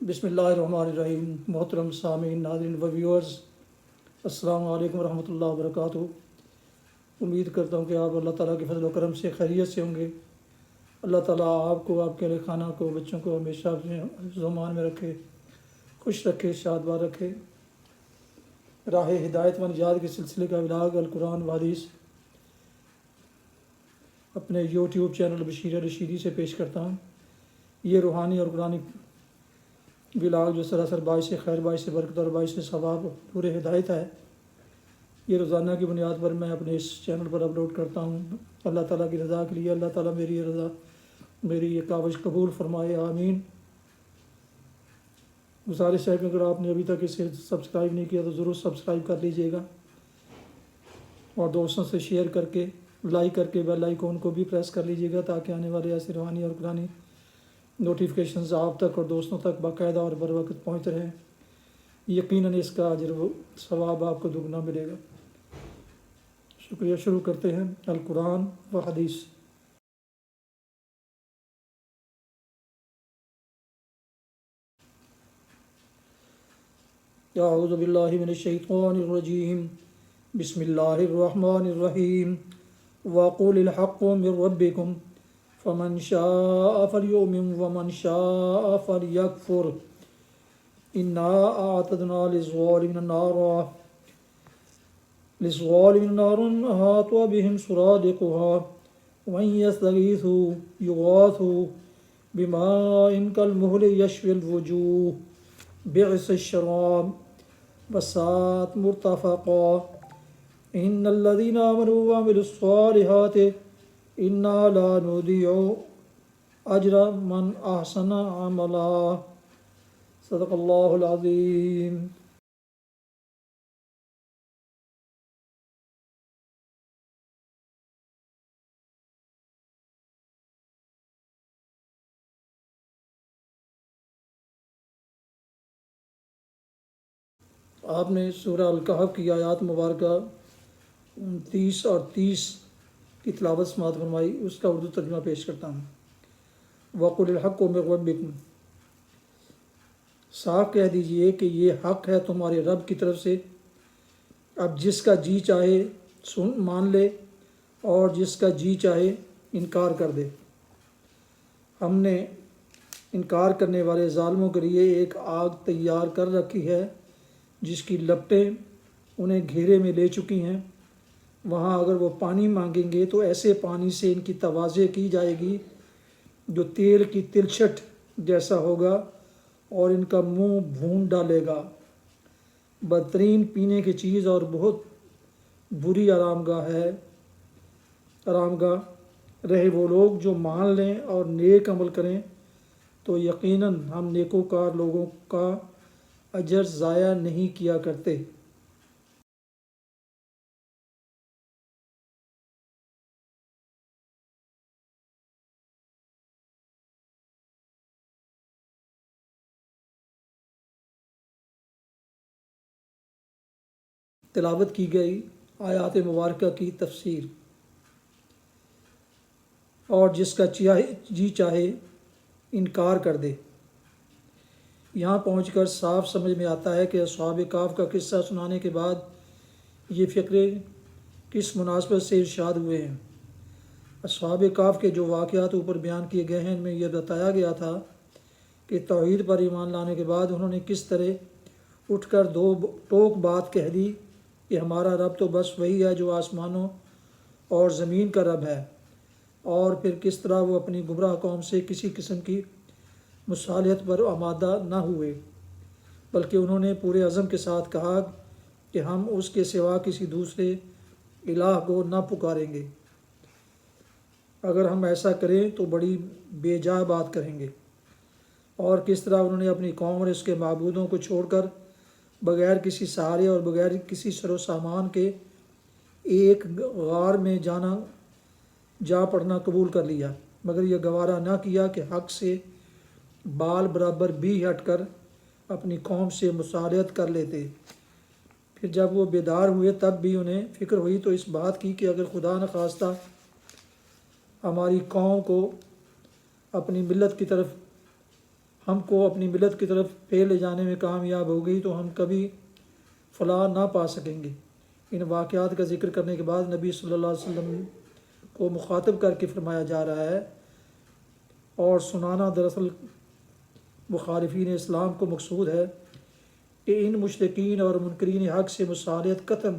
بسم اللہ الرحمن الرحیم۔ محترم سامعین، ناظرین و ویورز، السلام علیکم ورحمۃ اللہ وبرکاتہ۔ امید کرتا ہوں کہ آپ اللہ تعالیٰ کے فضل و کرم سے خیریت سے ہوں گے۔ اللہ تعالیٰ آپ کو، آپ کے اہل خانہ کو، بچوں کو ہمیشہ اپنے حفظ و امان میں رکھے، خوش رکھے، شادباد رکھے۔ راہ ہدایت و نجات کے سلسلے کا ولاگ القرآن و حدیث اپنے یوٹیوب چینل بشیر رشیدی سے پیش کرتا ہوں۔ یہ روحانی اور قرآنی ولاگ جو سراسر باعث خیر، باعث برکت اور باعث ثواب نور ہدایت ہے، یہ روزانہ کی بنیاد پر میں اپنے اس چینل پر اپلوڈ کرتا ہوں۔ اللہ تعالیٰ کی رضا کے لیے اللہ تعالیٰ میری یہ کاوش قبول فرمائے، آمین۔ گزارش ہے کہ اگر آپ نے ابھی تک اسے سبسکرائب نہیں کیا تو ضرور سبسکرائب کر لیجئے گا، اور دوستوں سے شیئر کر کے، لائک کر کے بیل آئیکن کو بھی پریس کر لیجئے گا، تاکہ آنے والے ایسے روحانی اور قرآنی نوٹیفیکیشنز آپ تک اور دوستوں تک باقاعدہ اور بر وقت پہنچتے رہیں۔ یقیناً اس کا اجر و ثواب آپ کو دگنا ملے گا۔ شکریہ۔ شروع کرتے ہیں القرآن و حدیث۔ اعوذ باللہ من الشیطان الرجیم، بسم اللہ الرحمن الرحیم۔ وَقُلِ الْحَقُّ مِنْ رَبِّكُمْ فَمَنْ شَاءَ فَلْيُؤْمِنْ وَمَنْ شَاءَ فَلْيَكْفُرْ إِنَّا أَعْتَدْنَا لِلظَّالِمِينَ نَارًا أَحَاطَ بِهِمْ سُرَادِقُهَا وَإِنْ يَسْتَغِيثُوا يُغَاثُوا بِمَاءٍ كَالْمُهْلِ يَشْوِي الْوُجُوهَ بِئْسَ الشَّرَابُ وَسَاءَتْ مُرْتَفَقًا إِنَّ الَّذِينَ آمَنُوا وَعَمِلُوا الصَّالِحَاتِ إِنَّا لَا نُضِيعُ أَجْرَ مَنْ أَحْسَنَ عَمَلًا۔ صدق اللہ العظیم۔ آپ نے سورہ الکہف کی آیات مبارکہ 29 اور 30 کی تلاوت سماعت فرمائی، اس کا اردو ترجمہ پیش کرتا ہوں۔ وَقُلِ الْحَقُّ مِنْ رَبِّكُمْ، صاف کہہ دیجئے کہ یہ حق ہے تمہارے رب کی طرف سے۔ اب جس کا جی چاہے مان لے، اور جس کا جی چاہے انکار کر دے۔ ہم نے انکار کرنے والے ظالموں کے لیے ایک آگ تیار کر رکھی ہے جس کی لپٹیں انہیں گھیرے میں لے چکی ہیں۔ وہاں اگر وہ پانی مانگیں گے تو ایسے پانی سے ان کی توازے کی جائے گی جو تیل کی تلچھٹ جیسا ہوگا، اور ان کا منہ بھون ڈالے گا۔ بدترین پینے کی چیز اور بہت بری آرامگاہ رہے وہ لوگ جو مان لیں اور نیک عمل کریں، تو یقیناً ہم نیکوکار لوگوں کا اجر ضائع نہیں کیا کرتے۔ تلاوت کی گئی آیات مبارکہ کی تفسیر۔ اور جس کا جی چاہے انکار کر دے۔ یہاں پہنچ کر صاف سمجھ میں آتا ہے کہ اصحاب کہف کا قصہ سنانے کے بعد یہ فقرے کس مناسبت سے ارشاد ہوئے ہیں۔ اصحاب کہف کے جو واقعات اوپر بیان کیے گئے ہیں، ان میں یہ بتایا گیا تھا کہ توحید پر ایمان لانے کے بعد انہوں نے کس طرح اٹھ کر دو ٹوک بات کہہ دی کہ ہمارا رب تو بس وہی ہے جو آسمانوں اور زمین کا رب ہے، اور پھر کس طرح وہ اپنی گمراہ قوم سے کسی قسم کی مصالحت پر آمادہ نہ ہوئے، بلکہ انہوں نے پورے عزم کے ساتھ کہا کہ ہم اس کے سوا کسی دوسرے الہ کو نہ پکاریں گے۔ اگر ہم ایسا کریں تو بڑی بے جا بات کریں گے۔ اور کس طرح انہوں نے اپنی قوم اور اس کے معبودوں کو چھوڑ کر بغیر کسی سہارے اور بغیر کسی سر و سامان کے ایک غار میں جا پڑنا قبول کر لیا، مگر یہ گوارا نہ کیا کہ حق سے بال برابر بھی ہٹ کر اپنی قوم سے مصالحت کر لیتے۔ پھر جب وہ بیدار ہوئے تب بھی انہیں فکر ہوئی تو اس بات کی کہ اگر خدا نخواستہ ہماری قوم کو اپنی ملت کی طرف ہم کو اپنی ملت کی طرف لے جانے میں کامیاب ہو گئی تو ہم کبھی فلاح نہ پا سکیں گے۔ ان واقعات کا ذکر کرنے کے بعد نبی صلی اللہ علیہ وسلم کو مخاطب کر کے فرمایا جا رہا ہے، اور سنانا دراصل مخالفین اسلام کو مقصود ہے کہ ان مشرکین اور منکرین حق سے مصالحت قطعاً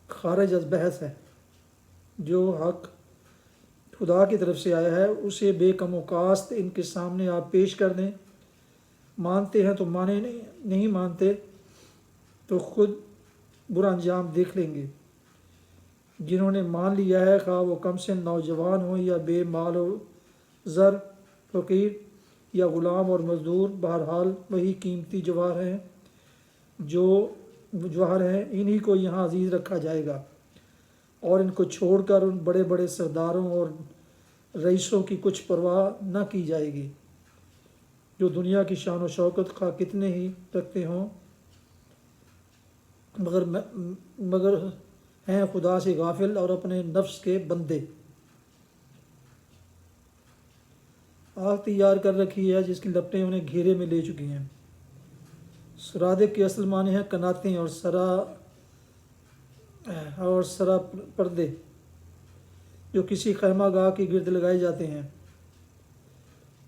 خارج از بحث ہے۔ جو حق خدا کی طرف سے آیا ہے اسے بے کم و کاست ان کے سامنے آپ پیش کر دیں، مانتے ہیں تو مانے، نہیں مانتے تو خود برا انجام دیکھ لیں گے۔ جنہوں نے مان لیا ہے، خواہ وہ کم سن نوجوان ہوں یا بے مال و زر، فقیر یا غلام اور مزدور، بہرحال وہی قیمتی جواہر ہیں انہی کو یہاں عزیز رکھا جائے گا، اور ان کو چھوڑ کر ان بڑے بڑے سرداروں اور رئیسوں کی کچھ پرواہ نہ کی جائے گی، جو دنیا کی شان و شوکت خواہ کتنے ہی رکھتے ہوں، مگر ہیں خدا سے غافل اور اپنے نفس کے بندے۔ آگ تیار کر رکھی ہے جس کی لپٹیں انہیں گھیرے میں لے چکی ہیں۔ سرادق کے اصل معنی ہیں کناتیں اور سرا پردے، جو کسی خیمہ گاہ کے گرد لگائے جاتے ہیں،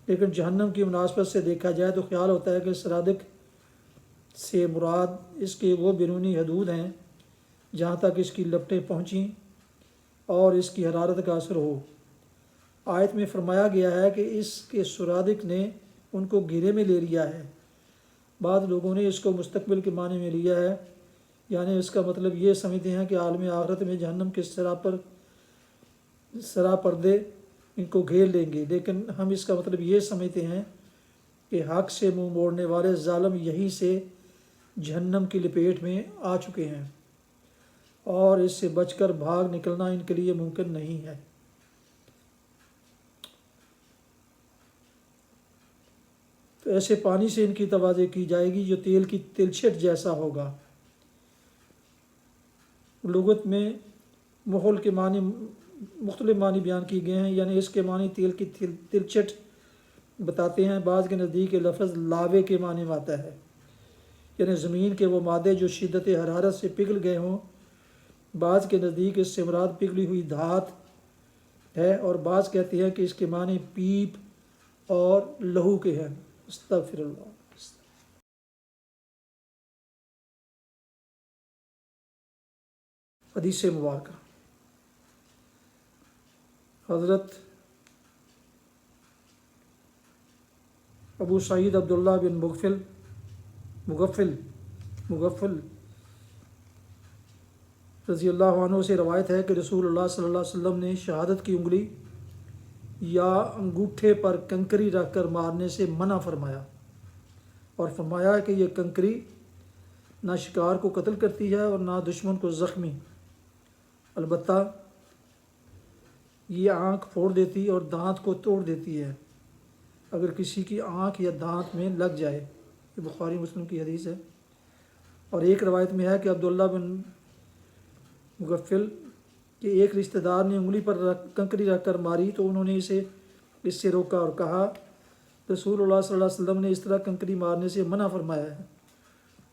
لیکن جہنم کی مناسبت سے دیکھا جائے تو خیال ہوتا ہے کہ سرادق سے مراد اس کے وہ بیرونی حدود ہیں جہاں تک اس کی لپٹیں پہنچیں اور اس کی حرارت کا اثر ہو۔ آیت میں فرمایا گیا ہے کہ اس کے سرادق نے ان کو گھیرے میں لے لیا ہے۔ بعض لوگوں نے اس کو مستقبل کے معنی میں لیا ہے، یعنی اس کا مطلب یہ سمجھتے ہیں کہ عالم آخرت میں جہنم کے سرا پردے ان کو گھیر لیں گے، لیکن ہم اس کا مطلب یہ سمجھتے ہیں کہ حق سے منہ موڑنے والے ظالم یہیں سے جہنم کی لپیٹ میں آ چکے ہیں، اور اس سے بچ کر بھاگ نکلنا ان کے لیے ممکن نہیں ہے۔ تو ایسے پانی سے ان کی تواضع کی جائے گی جو تیل کی تلچھٹ جیسا ہوگا۔ لغت میں محل کے معنی مختلف معنی بیان کیے گئے ہیں، یعنی اس کے معنی تیل کی تلچھٹ بتاتے ہیں۔ بعض کے نزدیک یہ لفظ لاوے کے معنی میں آتا ہے، یعنی زمین کے وہ مادے جو شدت حرارت سے پگھل گئے ہوں۔ بعض کے نزدیک اس سے مراد پگھلی ہوئی دھات ہے، اور بعض کہتے ہیں کہ اس کے معنی پیپ اور لہو کے ہیں۔ استغفر اللہ۔ حدیث مبارکہ، حضرت ابو سعید عبداللہ بن مغفل رضی اللہ عنہ سے روایت ہے کہ رسول اللہ صلی اللہ علیہ وسلم نے شہادت کی انگلی یا انگوٹھے پر کنکری رکھ کر مارنے سے منع فرمایا، اور فرمایا کہ یہ کنکری نہ شکار کو قتل کرتی ہے اور نہ دشمن کو زخمی، البتہ یہ آنکھ پھوڑ دیتی اور دانت کو توڑ دیتی ہے اگر کسی کی آنکھ یا دانت میں لگ جائے۔ یہ بخاری مسلم کی حدیث ہے۔ اور ایک روایت میں ہے کہ عبداللہ بن مغفل کے ایک رشتہ دار نے انگلی پر کنکری رکھ کر ماری تو انہوں نے اس سے روکا اور کہا، رسول اللہ صلی اللہ علیہ وسلم نے اس طرح کنکری مارنے سے منع فرمایا ہے،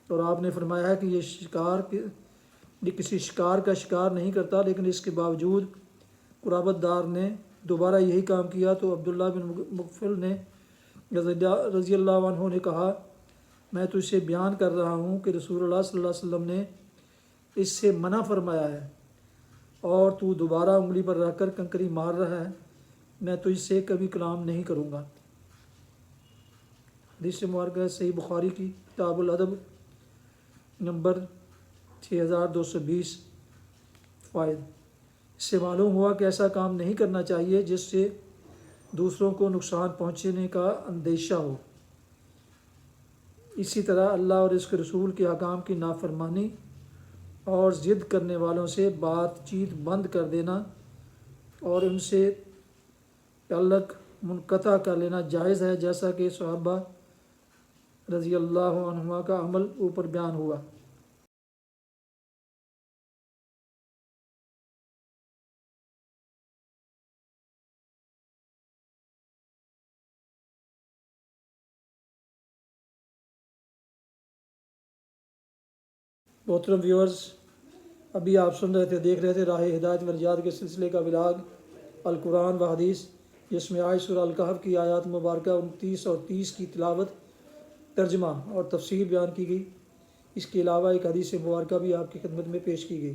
اور آپ نے فرمایا ہے کہ یہ کسی شکار کا شکار نہیں کرتا، لیکن اس کے باوجود قرابت دار نے دوبارہ یہی کام کیا تو عبداللہ بن مغفل نے رضی اللہ عنہ نے کہا، میں تو اسے بیان کر رہا ہوں کہ رسول اللہ صلی اللہ علیہ وسلم نے اس سے منع فرمایا ہے، اور تو دوبارہ انگلی پر رکھ کر کنکری مار رہا ہے، میں تو اس سے کبھی کلام نہیں کروں گا۔ حدیث مبارکہ صحیح بخاری کی کتاب الادب نمبر 6220۔ فوائد: اس سے معلوم ہوا کہ ایسا کام نہیں کرنا چاہیے جس سے دوسروں کو نقصان پہنچنے کا اندیشہ ہو۔ اسی طرح اللہ اور اس کے رسول کے احکام کی نافرمانی اور ضد کرنے والوں سے بات چیت بند کر دینا اور ان سے تعلق منقطع کر لینا جائز ہے، جیسا کہ صحابہ رضی اللہ عنہما کا عمل اوپر بیان ہوا۔ محترم ویورز، ابھی آپ سن رہے تھے، دیکھ رہے تھے راہ ہدایت و نجات کے سلسلے کا ولاگ القرآن و حدیث، جس میں آج سورہ الکہف کی آیات مبارکہ 29 اور 30 کی تلاوت، ترجمہ اور تفسیر بیان کی گئی۔ اس کے علاوہ ایک حدیث مبارکہ بھی آپ کی خدمت میں پیش کی گئی۔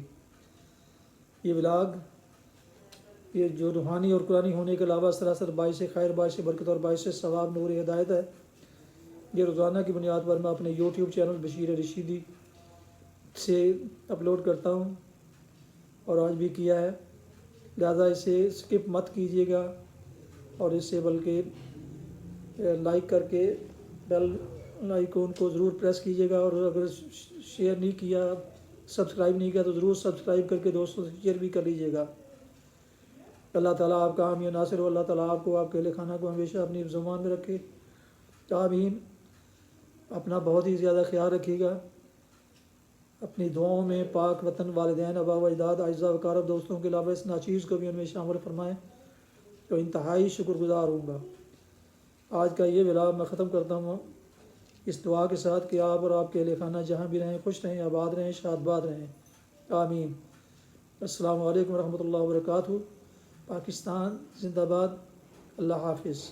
یہ ولاگ یہ جو روحانی اور قرآنی ہونے کے علاوہ سراسر باعث خیر، باعث برکت اور باعث ثواب نور ہدایت ہے۔ یہ روزانہ کی بنیاد پر میں اپنے یوٹیوب چینل بشیر رشیدی سے اپلوڈ کرتا ہوں، اور آج بھی کیا ہے، لہذا اسے سکپ مت کیجیے گا، اور اسے بلکہ لائک کر کے بیل آئیکن کو ضرور پریس کیجیے گا، اور اگر شیئر نہیں کیا، سبسکرائب نہیں کیا تو ضرور سبسکرائب کر کے دوستوں سے شیئر بھی کر لیجیے گا۔ اللہ تعالیٰ آپ کا حامی و ناصر ہو، اللہ تعالیٰ آپ کو، آپ کے اہل خانہ کو ہمیشہ اپنی زمان میں رکھے۔ آمین۔ اپنا بہت ہی زیادہ خیال رکھیے گا، اپنی دعاؤں میں پاک وطن، والدین، آبا و اجداد، اعزاء و اقارب، دوستوں کے علاوہ اس ناچیز کو بھی ان میں شامل فرمائیں، تو انتہائی شکر گزار ہوں گا۔ آج کا یہ ولاگ میں ختم کرتا ہوں اس دعا کے ساتھ کہ آپ اور آپ کے اہل خانہ جہاں بھی رہیں خوش رہیں، آباد رہیں، شاد باد رہیں۔ آمین۔ السلام علیکم ورحمۃ اللہ وبرکاتہ۔ پاکستان زندہ باد۔ اللہ حافظ۔